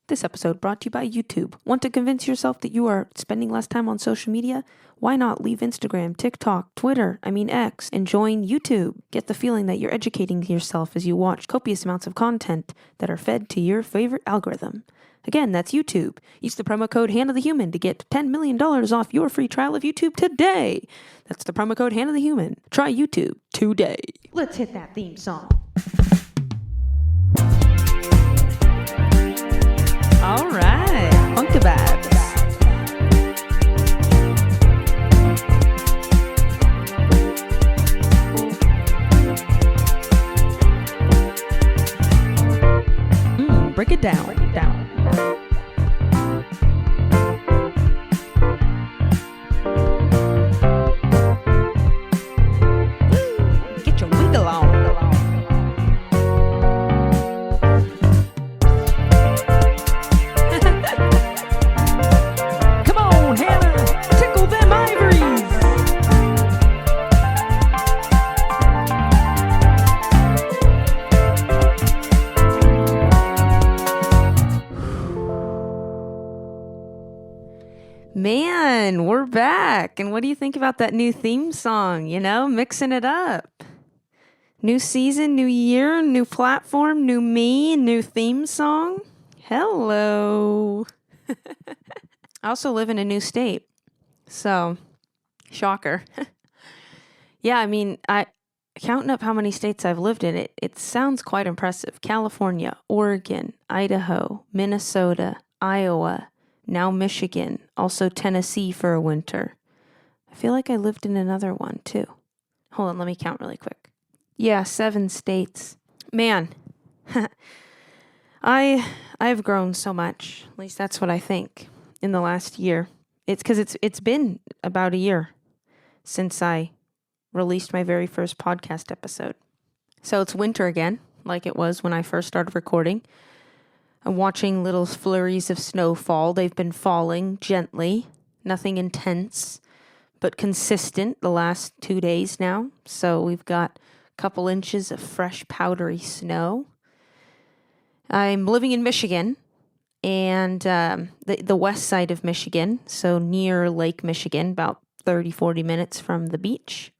This episode brought to you by YouTube. Want to convince yourself that you are spending less time on social media? Why not leave Instagram, TikTok, Twitter, X, and join YouTube? Get the feeling that you're educating yourself as you watch copious amounts of content that are fed to your favorite algorithm. Again, that's YouTube. Use the promo code HannahTheHuman to get $10 million off your free trial of YouTube today. That's the promo code HannahTheHuman. Try YouTube today. Let's hit that theme song. All right, Funka Vibes. Break it down. Get your wiggle on. Come on, Hannah, tickle them ivories. Man, we're back. And what do you think about that new theme song? Mixing it up. New season, new year, new platform, new me, new theme song. Hello. I also live in a new state. So, shocker. Yeah, I counting up how many states I've lived in, it sounds quite impressive. California, Oregon, Idaho, Minnesota, Iowa, now Michigan, also Tennessee for a winter. I feel like I lived in another one too. Hold on, let me count really quick. Yeah, 7 states. Man, I've grown so much. At least that's what I think in the last year. It's because it's been about a year since I released my very first podcast episode. So it's winter again, like it was when I first started recording. I'm watching little flurries of snowfall. They've been falling gently, nothing intense, but consistent the last 2 days now. So we've got a couple inches of fresh, powdery snow. I'm living in Michigan, and the west side of Michigan, so near Lake Michigan, about 30, 40 minutes from the beach.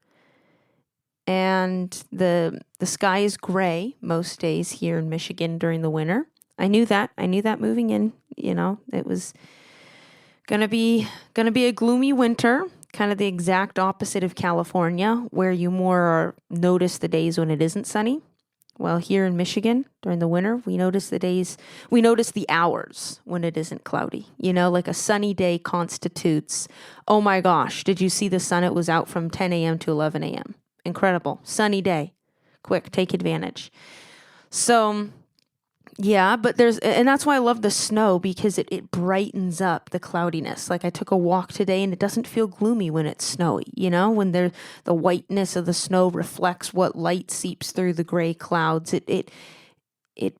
And the sky is gray most days here in Michigan during the winter. I knew that moving in, it was gonna be a gloomy winter, kind of the exact opposite of California, where you more notice the days when it isn't sunny. Well, here in Michigan during the winter, we notice the hours when it isn't cloudy. Like a sunny day constitutes, oh my gosh, did you see the sun? It was out from 10 a.m. to 11 a.m. Incredible. Sunny day. Quick, take advantage. So yeah, but that's why I love the snow, because it brightens up the cloudiness. Like I took a walk today and it doesn't feel gloomy when it's snowy, when the whiteness of the snow reflects what light seeps through the gray clouds. It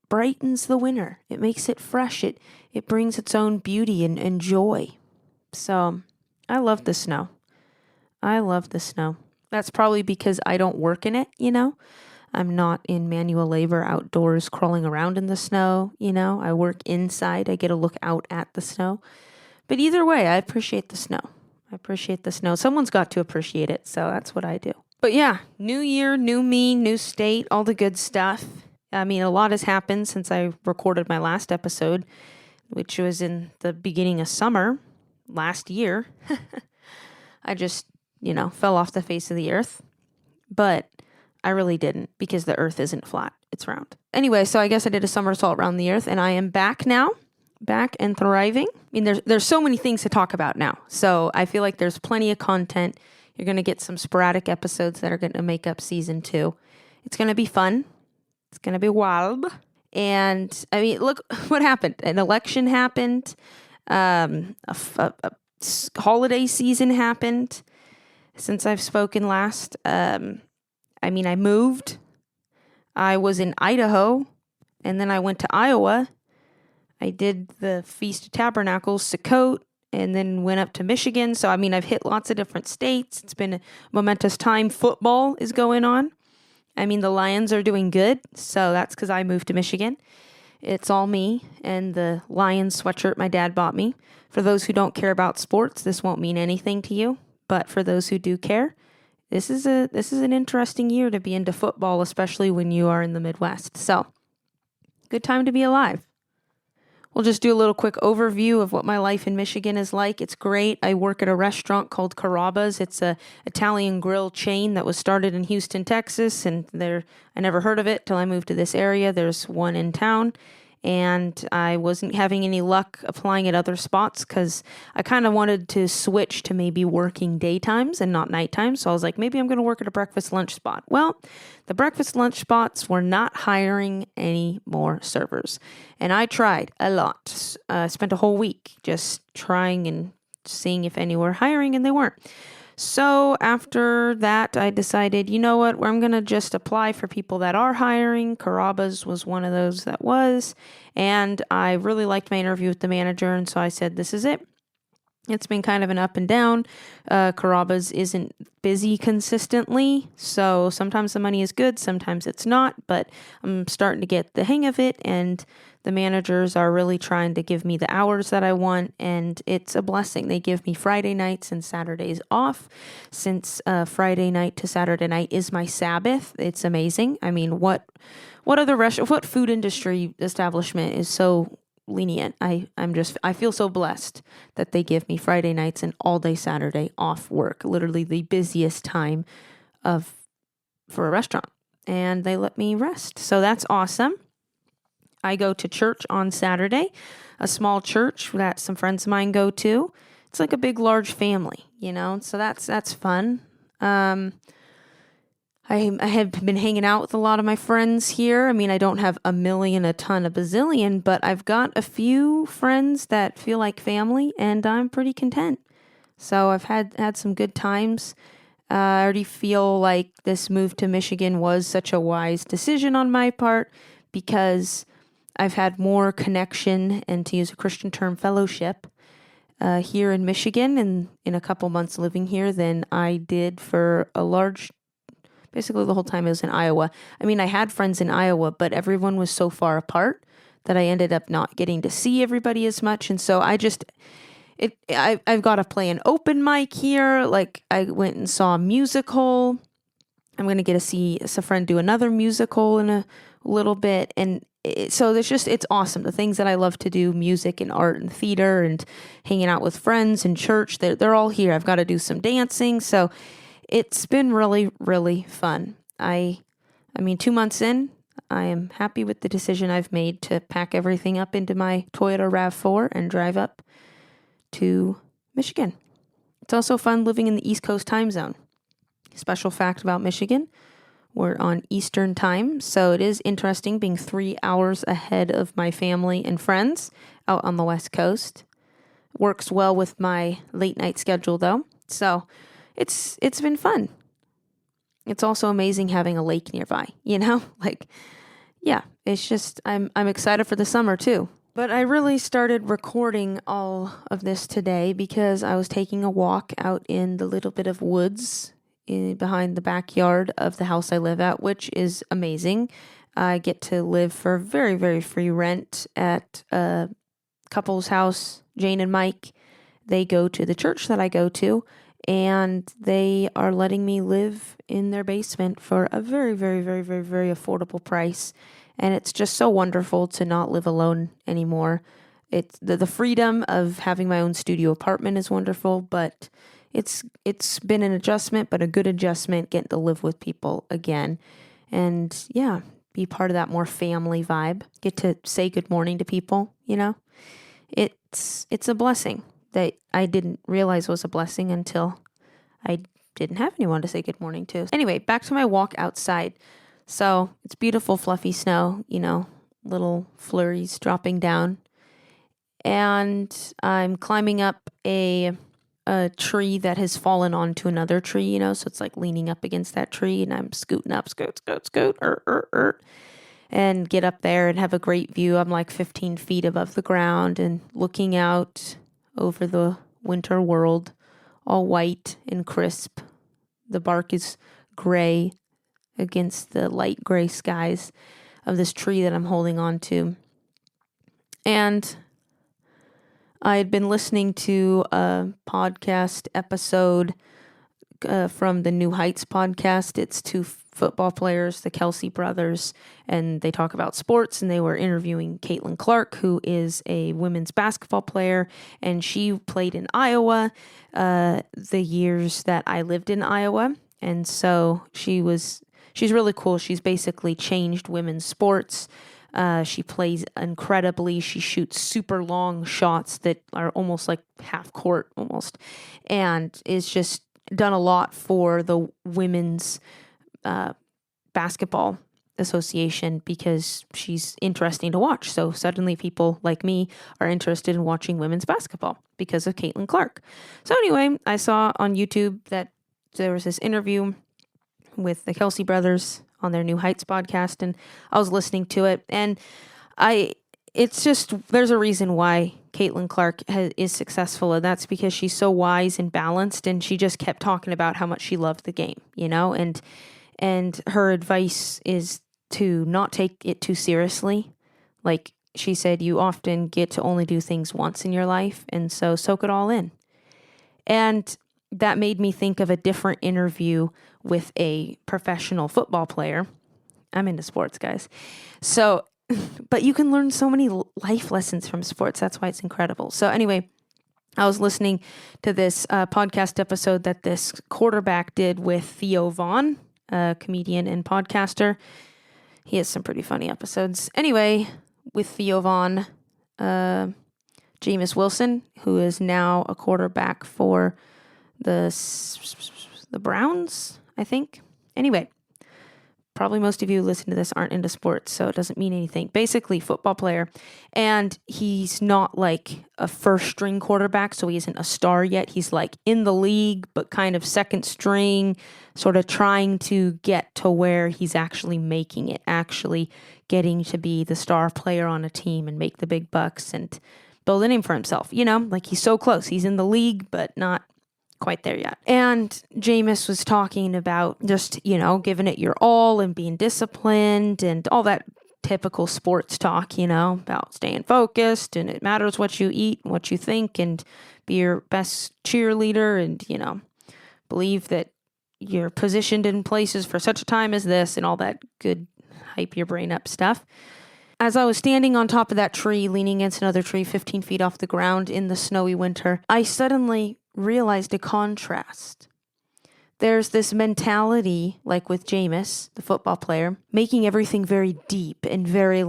brightens the winter. It makes it fresh. It brings its own beauty and joy. So I love the snow. That's probably because I don't work in it, I'm not in manual labor outdoors crawling around in the snow, I work inside. I get a look out at the snow. But either way, I appreciate the snow. Someone's got to appreciate it, so that's what I do. But yeah, new year, new me, new state, all the good stuff. A lot has happened since I recorded my last episode, which was in the beginning of summer last year. I just, fell off the face of the earth. But I really didn't, because the earth isn't flat. It's round. Anyway, so I guess I did a somersault around the earth, and I am back now, back and thriving. There's so many things to talk about now. So I feel like there's plenty of content. You're going to get some sporadic episodes that are going to make up season 2. It's going to be fun. It's going to be wild. And look what happened. An election happened. A holiday season happened since I've spoken last. I moved. I was in Idaho, and then I went to Iowa. I did the Feast of Tabernacles, Sukkot, and then went up to Michigan. So, I've hit lots of different states. It's been a momentous time. Football is going on. The Lions are doing good, so that's because I moved to Michigan. It's all me and the Lions sweatshirt my dad bought me. For those who don't care about sports, this won't mean anything to you. But for those who do care, this is an interesting year to be into football, especially when you are in the Midwest. So, good time to be alive. We'll just do a little quick overview of what my life in Michigan is like. It's great. I work at a restaurant called Carrabba's. It's a Italian grill chain that was started in Houston, Texas, and I never heard of it till I moved to this area. There's one in town, and I wasn't having any luck applying at other spots because I kind of wanted to switch to maybe working daytimes and not nighttime. So I was like, maybe I'm going to work at a breakfast lunch spot. Well, the breakfast lunch spots were not hiring any more servers. And I tried a lot. I spent a whole week just trying and seeing if any were hiring, and they weren't. So after that, I decided, you know what, I'm going to just apply for people that are hiring. Carrabba's was one of those that was. And I really liked my interview with the manager. And so I said, this is it. It's been kind of an up and down. Carrabba's isn't busy consistently. So sometimes the money is good, sometimes it's not. But I'm starting to get the hang of it. And the managers are really trying to give me the hours that I want, and it's a blessing. They give me Friday nights and Saturdays off. Since Friday night to Saturday night is my Sabbath, it's amazing. I mean, what food industry establishment is so lenient? I feel so blessed that they give me Friday nights and all day Saturday off work, literally the busiest time for a restaurant, and they let me rest. So that's awesome. I go to church on Saturday, a small church that some friends of mine go to. It's like a big, large family, so that's fun. I have been hanging out with a lot of my friends here. I mean, I don't have a bazillion, but I've got a few friends that feel like family, and I'm pretty content. So I've had some good times. I already feel like this move to Michigan was such a wise decision on my part because I've had more connection and, to use a Christian term, fellowship here in Michigan and in a couple months living here than I did for basically the whole time I was in Iowa. I mean, I had friends in Iowa, but everyone was so far apart that I ended up not getting to see everybody as much. And so I've got to play an open mic here. Like, I went and saw a musical. I'm going to get to see a friend do another musical in a little bit. And so it's awesome. The things that I love to do, music and art and theater and hanging out with friends and church, they're all here. I've got to do some dancing. So it's been really, really fun. I mean, 2 months in, I am happy with the decision I've made to pack everything up into my Toyota RAV4 and drive up to Michigan. It's also fun living in the East Coast time zone. Special fact about Michigan, we're on Eastern time, so it is interesting being 3 hours ahead of my family and friends out on the West Coast. Works well with my late night schedule, though, so it's been fun. It's also amazing having a lake nearby, like, yeah, it's just, I'm excited for the summer too. But I really started recording all of this today because I was taking a walk out in the little bit of woods behind the backyard of the house I live at, which is amazing. I get to live for very, very free rent at a couple's house, Jane and Mike. They go to the church that I go to, and they are letting me live in their basement for a very, very, very, very, very affordable price. And it's just so wonderful to not live alone anymore. It's the freedom of having my own studio apartment is wonderful, but it's been an adjustment, but a good adjustment, getting to live with people again. And yeah, be part of that more family vibe. Get to say good morning to people, It's a blessing that I didn't realize was a blessing until I didn't have anyone to say good morning to. Anyway, back to my walk outside. So it's beautiful, fluffy snow, little flurries dropping down. And I'm climbing up a tree that has fallen onto another tree, so it's like leaning up against that tree, and I'm scooting up, scoot, and get up there and have a great view. I'm like 15 feet above the ground and looking out over the winter world, all white and crisp. The bark is gray against the light gray skies of this tree that I'm holding on to. And I had been listening to a podcast episode from the New Heights podcast. It's two football players, the Kelsey brothers, and they talk about sports, and they were interviewing Caitlin Clark, who is a women's basketball player, and she played in Iowa the years that I lived in Iowa. And so she's really cool. She's basically changed women's sports. She plays incredibly. She shoots super long shots that are almost like half court almost, and is just done a lot for the women's basketball association because she's interesting to watch. So suddenly people like me are interested in watching women's basketball because of Caitlin Clark. So anyway, I saw on YouTube that there was this interview with the Kelsey brothers on their New Heights podcast, and I was listening to it, and there's a reason why Caitlin Clark is successful, and that's because she's so wise and balanced, and she just kept talking about how much she loved the game, and her advice is to not take it too seriously. Like she said, you often get to only do things once in your life, and so soak it all in. And that made me think of a different interview with a professional football player. I'm into sports, guys. So, but you can learn so many life lessons from sports. That's why it's incredible. So anyway, I was listening to this podcast episode that this quarterback did with Theo Vaughn, a comedian and podcaster. He has some pretty funny episodes. Anyway, with Theo Vaughn, Jameis Wilson, who is now a quarterback for the Browns, I think. Anyway, probably most of you who listen to this aren't into sports, so it doesn't mean anything. Basically, football player, and he's not like a first-string quarterback, so he isn't a star yet. He's like in the league, but kind of second string, sort of trying to get to where he's actually making it, actually getting to be the star player on a team and make the big bucks and build a name for himself. Like he's so close. He's in the league, but not quite there yet. And Jameis was talking about just, giving it your all and being disciplined and all that typical sports talk, about staying focused, and it matters what you eat, what you think, and be your best cheerleader, and, believe that you're positioned in places for such a time as this, and all that good hype your brain up stuff. As I was standing on top of that tree, leaning against another tree 15 feet off the ground in the snowy winter, I suddenly realized a contrast. There's this mentality, like with Jameis, the football player, making everything very deep and very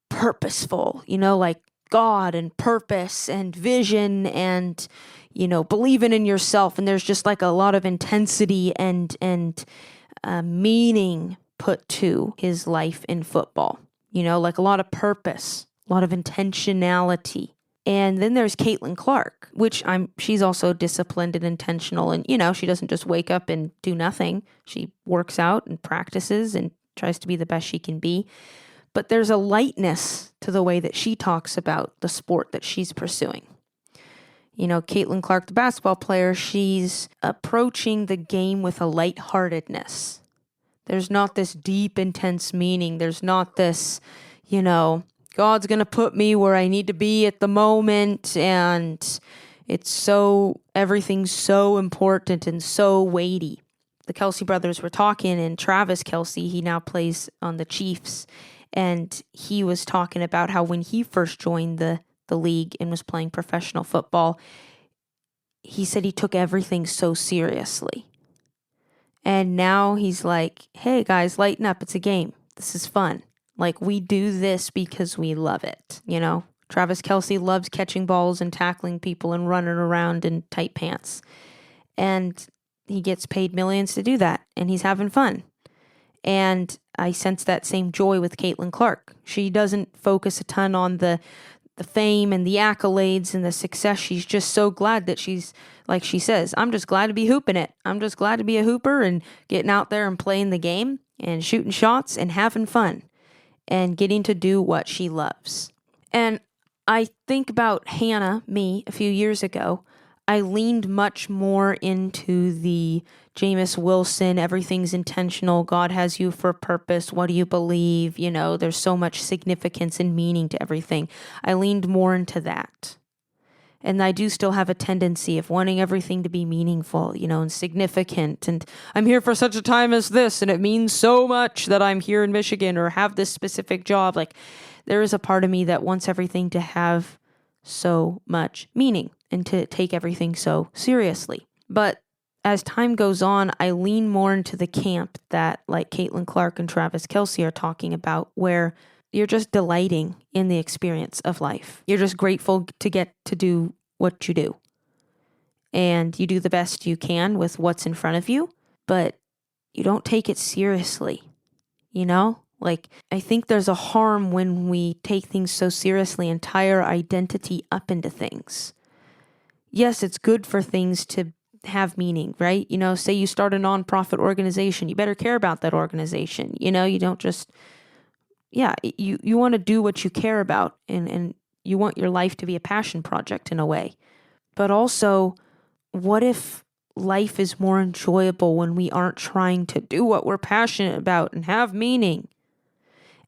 purposeful, like God and purpose and vision and, believing in yourself. And there's just like a lot of intensity and meaning put to his life in football, like a lot of purpose, a lot of intentionality. And then there's Caitlin Clark, which she's also disciplined and intentional. And, she doesn't just wake up and do nothing. She works out and practices and tries to be the best she can be. But there's a lightness to the way that she talks about the sport that she's pursuing. Caitlin Clark, the basketball player, she's approaching the game with a lightheartedness. There's not this deep, intense meaning. There's not this, God's going to put me where I need to be at the moment, and everything's so important and so weighty. The Kelsey brothers were talking, and Travis Kelce, he now plays on the Chiefs, and he was talking about how when he first joined the league and was playing professional football, he said he took everything so seriously. And now he's like, hey guys, lighten up. It's a game. This is fun. Like, we do this because we love it, Travis Kelce loves catching balls and tackling people and running around in tight pants. And he gets paid millions to do that, and he's having fun. And I sense that same joy with Caitlin Clark. She doesn't focus a ton on the fame and the accolades and the success. She's just so glad that she's, like she says, I'm just glad to be hooping it. I'm just glad to be a hooper and getting out there and playing the game and shooting shots and having fun and getting to do what she loves. And I think about Hannah, me, a few years ago. I leaned much more into the Jameis Wilson, everything's intentional, God has you for a purpose, what do you believe? You know, there's so much significance and meaning to everything. I leaned more into that. And I do still have a tendency of wanting everything to be meaningful, you know, and significant. And I'm here for such a time as this, and it means so much that I'm here in Michigan or have this specific job. Like, there is a part of me that wants everything to have so much meaning and to take everything so seriously. But as time goes on, I lean more into the camp that like Caitlin Clark and Travis Kelce are talking about, where you're just delighting in the experience of life. You're just grateful to get to do what you do. And you do the best you can with what's in front of you, but you don't take it seriously, you know? Like, I think there's a harm when we take things so seriously and tie our identity up into things. Yes, it's good for things to have meaning, right? You know, say you start a nonprofit organization, you better care about that organization. You know, you don't just, you want to do what you care about, and you want your life to be a passion project in a way. But also, what if life is more enjoyable when we aren't trying to do what we're passionate about and have meaning?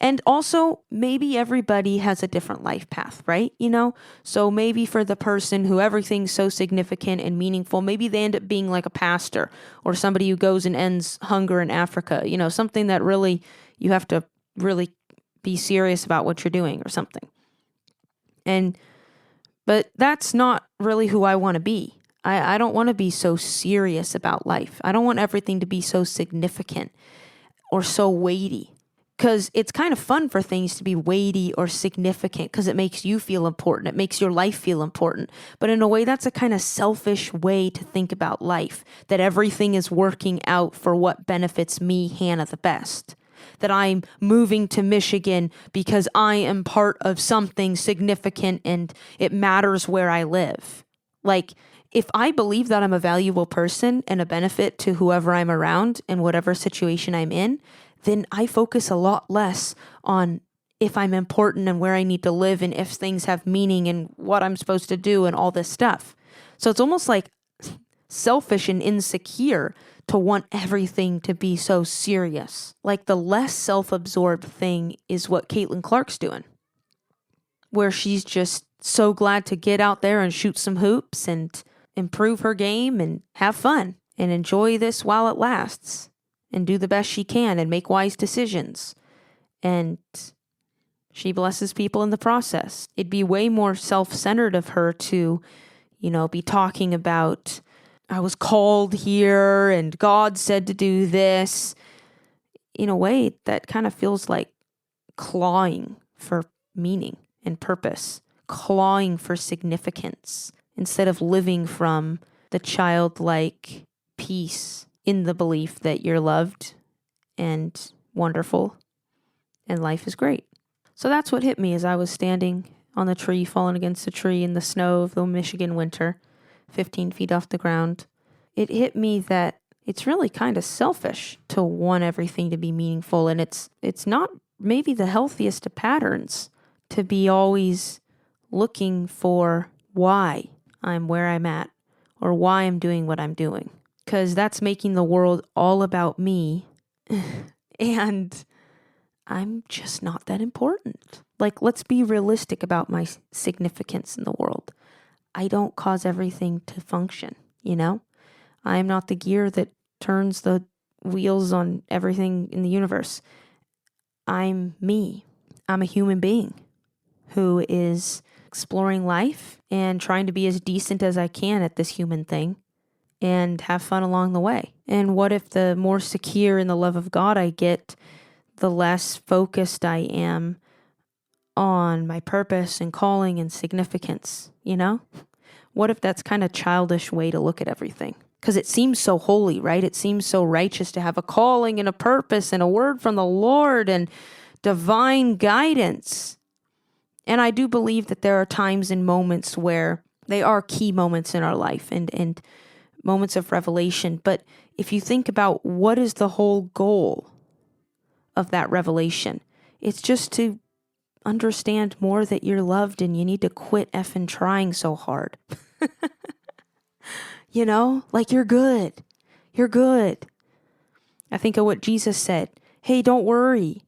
And also, maybe everybody has a different life path, right? You know, so maybe for the person who everything's so significant and meaningful, maybe they end up being like a pastor or somebody who goes and ends hunger in Africa, you know, something that really, you have to really be serious about what you're doing or something. But that's not really who I want to be. I don't want to be so serious about life. I don't want everything to be so significant or so weighty. Because it's kind of fun for things to be weighty or significant because it makes you feel important. It makes your life feel important. But in a way, that's a kind of selfish way to think about life, that everything is working out for what benefits me, Hannah, the best. That I'm moving to Michigan because I am part of something significant and it matters where I live. Like, if I believe that I'm a valuable person and a benefit to whoever I'm around in whatever situation I'm in, then I focus a lot less on if I'm important and where I need to live and if things have meaning and what I'm supposed to do and all this stuff. So it's almost like selfish and insecure to want everything to be so serious. Like, the less self-absorbed thing is what Caitlin Clark's doing, where she's just so glad to get out there and shoot some hoops and improve her game and have fun and enjoy this while it lasts. And do the best she can and make wise decisions. And she blesses people in the process. It'd be way more self-centered of her to, you know, be talking about, I was called here and God said to do this. In a way, that kind of feels like clawing for meaning and purpose, clawing for significance, instead of living from the childlike peace in the belief that you're loved and wonderful and life is great. So that's what hit me as I was standing on the tree, falling against the tree in the snow of the Michigan winter, 15 feet off the ground. It hit me that it's really kind of selfish to want everything to be meaningful, and it's not maybe the healthiest of patterns to be always looking for why I'm where I'm at or why I'm doing what I'm doing. Because that's making the world all about me, and I'm just not that important. Like, let's be realistic about my significance in the world. I don't cause everything to function, you know? I'm not the gear that turns the wheels on everything in the universe. I'm me. I'm a human being who is exploring life and trying to be as decent as I can at this human thing. And have fun along the way. And what if the more secure in the love of God I get, the less focused I am on my purpose and calling and significance, you know? What if that's kind of childish way to look at everything? Because it seems so holy, right? It seems so righteous to have a calling and a purpose and a word from the Lord and divine guidance. And I do believe that there are times and moments where they are key moments in our life and moments of revelation. But if you think about what is the whole goal of that revelation, it's just to understand more that you're loved and you need to quit effing trying so hard. You know, like you're good. You're good. I think of what Jesus said. Hey, don't worry.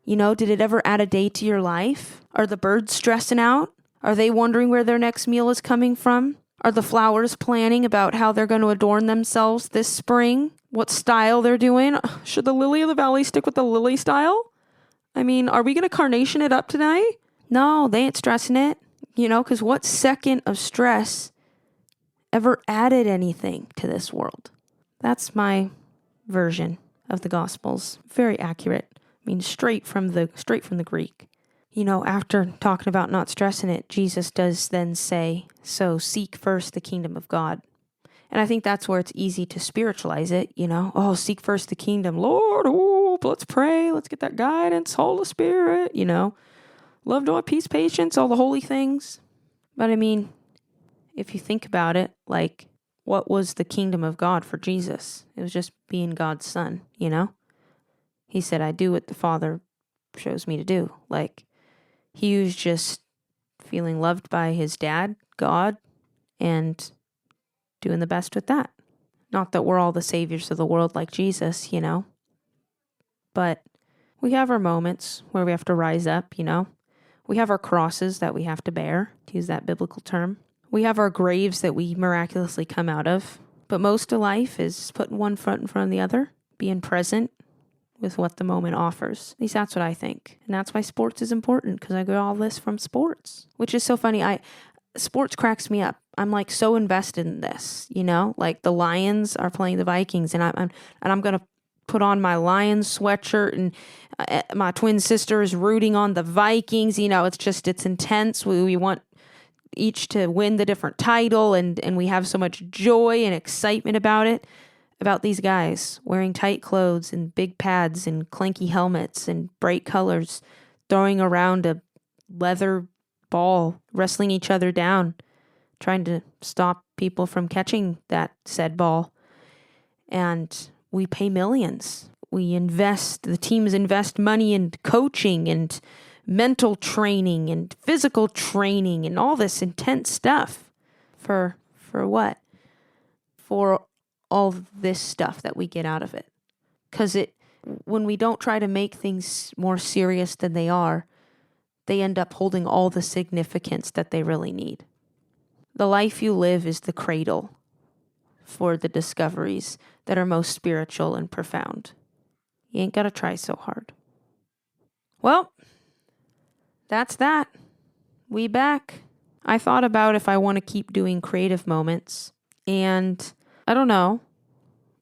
You know, did it ever add a day to your life? Are the birds stressing out? Are they wondering where their next meal is coming from? Are the flowers planning about how they're going to adorn themselves this spring? What style they're doing? Should the lily of the valley stick with the lily style? I mean, are we going to carnation it up tonight? No, they ain't stressing it. You know, because what second of stress ever added anything to this world? That's my version of the Gospels. Very accurate. I mean, straight from the Greek. You know, after talking about not stressing it, Jesus does then say, so seek first the kingdom of God. And I think that's where it's easy to spiritualize it, you know. Oh, seek first the kingdom. Lord, oh, let's pray. Let's get that guidance, Holy Spirit, you know. Love, joy, peace, patience, all the holy things. But I mean, if you think about it, like, what was the kingdom of God for Jesus? It was just being God's son, you know. He said, I do what the Father shows me to do. Like, he was just feeling loved by his dad, God, and doing the best with that. Not that we're all the saviors of the world like Jesus, you know, but we have our moments where we have to rise up, you know. We have our crosses that we have to bear, to use that biblical term. We have our graves that we miraculously come out of. But most of life is putting one foot in front of the other, being present with what the moment offers. At least that's what I think. And that's why sports is important, because I get all this from sports, which is so funny. Sports cracks me up. I'm like so invested in this, you know, like the Lions are playing the Vikings, and I'm going to put on my Lions sweatshirt, and my twin sister is rooting on the Vikings. You know, it's intense. We want each to win the different title, and we have so much joy and excitement about it, about these guys wearing tight clothes and big pads and clanky helmets and bright colors, throwing around a leather ball, wrestling each other down, trying to stop people from catching that said ball. And we pay millions. The teams invest money in coaching and mental training and physical training and all this intense stuff. For what? For all this stuff that we get out of it. Because when we don't try to make things more serious than they are, they end up holding all the significance that they really need. The life you live is the cradle for the discoveries that are most spiritual and profound. You ain't got to try so hard. Well, that's that. We back. I thought about if I want to keep doing creative moments, and I don't know.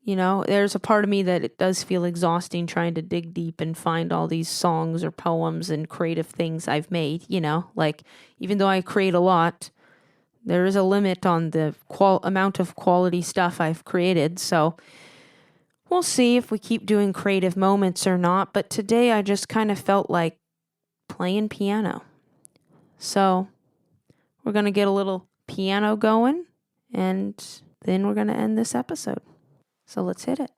You know, there's a part of me that it does feel exhausting trying to dig deep and find all these songs or poems and creative things I've made, you know, like even though I create a lot, there is a limit on the amount of quality stuff I've created. So we'll see if we keep doing creative moments or not. But today I just kind of felt like playing piano. So we're going to get a little piano going, and then we're going to end this episode. So let's hit it.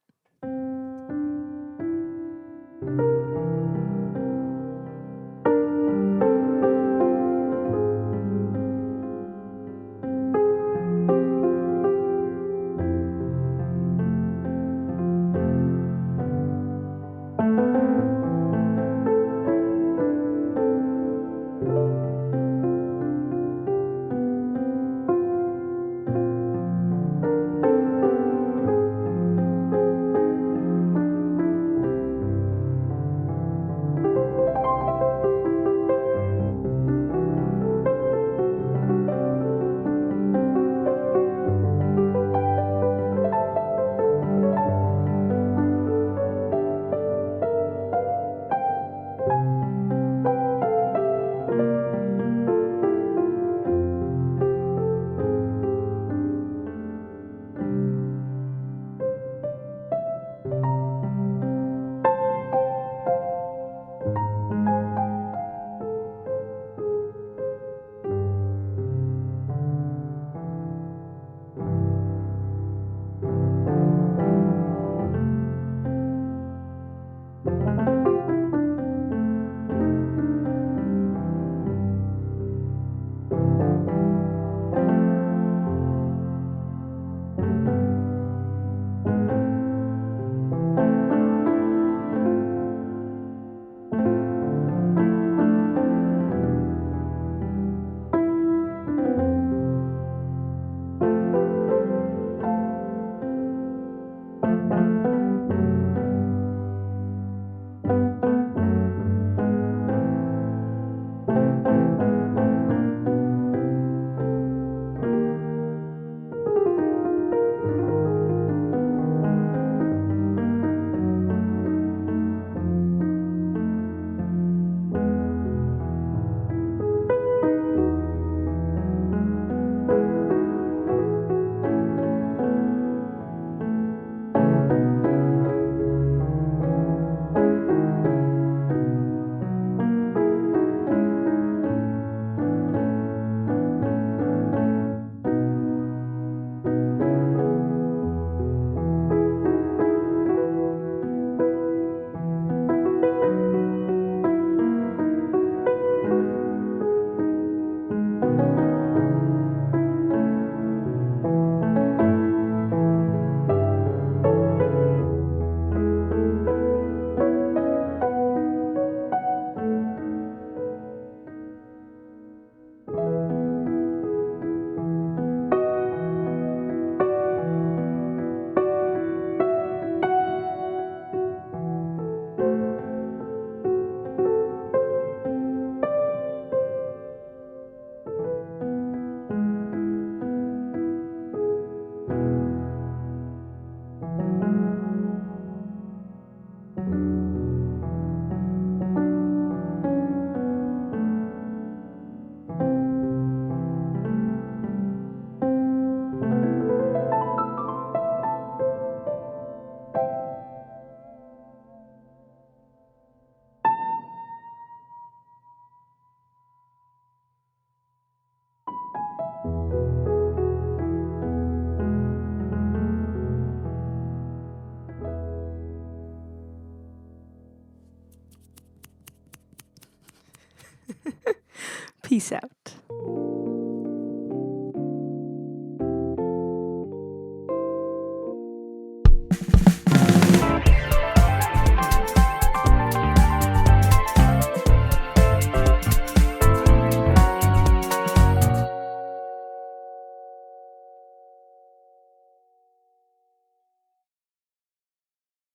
Peace out.